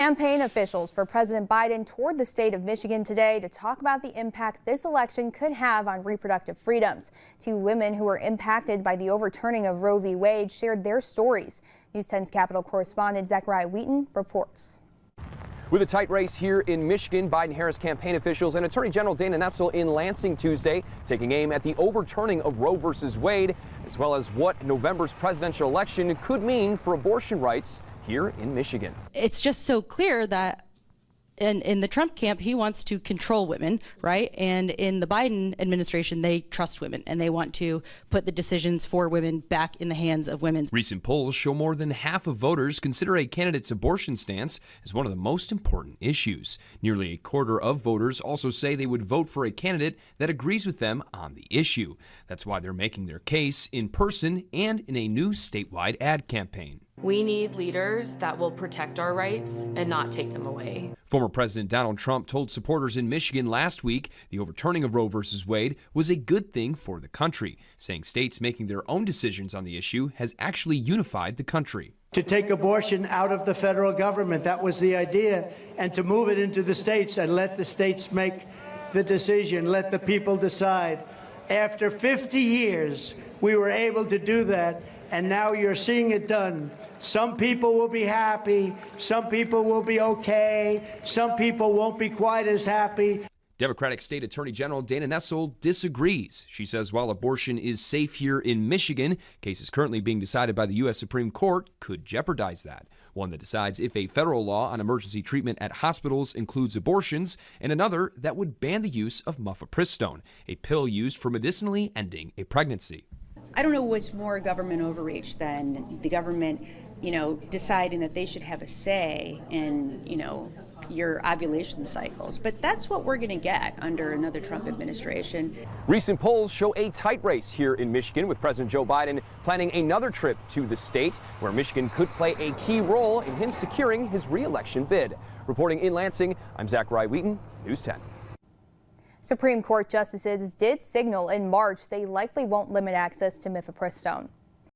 Campaign officials for President Biden toured the state of Michigan today to talk about the impact this election could have on reproductive freedoms. Two women who were impacted by the overturning of Roe v. Wade shared their stories. News 10's Capitol correspondent Zachariah Wheaton reports. With a tight race here in Michigan, Biden-Harris campaign officials and Attorney General Dana Nessel in Lansing Tuesday, taking aim at the overturning of Roe v. Wade, as well as what November's presidential election could mean for abortion rights here in Michigan. It's just so clear that in the Trump camp, he wants to control women, right? And in the Biden administration, they trust women and they want to put the decisions for women back in the hands of women. Recent polls show more than half of voters consider a candidate's abortion stance as one of the most important issues. Nearly a quarter of voters also say they would vote for a candidate that agrees with them on the issue. That's why they're making their case in person and in a new statewide ad campaign. We need leaders that will protect our rights and not take them away. Former President Donald Trump told supporters in Michigan last week the overturning of Roe v. Wade was a good thing for the country, saying states making their own decisions on the issue has actually unified the country. To take abortion out of the federal government, that was the idea, and to move it into the states and let the states make the decision, let the people decide. After 50 years, we were able to do that. And now you're seeing it done. Some people will be happy, some people will be okay, some people won't be quite as happy. Democratic State Attorney General Dana Nessel disagrees. She says while abortion is safe here in Michigan, cases currently being decided by the U.S. Supreme Court could jeopardize that. One that decides if a federal law on emergency treatment at hospitals includes abortions, and another that would ban the use of mifepristone, a pill used for medicinally ending a pregnancy. I don't know what's more government overreach than the government, deciding that they should have a say in, your ovulation cycles. But that's what we're going to get under another Trump administration. Recent polls show a tight race here in Michigan, with President Joe Biden planning another trip to the state, where Michigan could play a key role in him securing his re-election bid. Reporting in Lansing, I'm Zachariah Wheaton, News 10. Supreme Court justices did signal in March they likely won't limit access to mifepristone.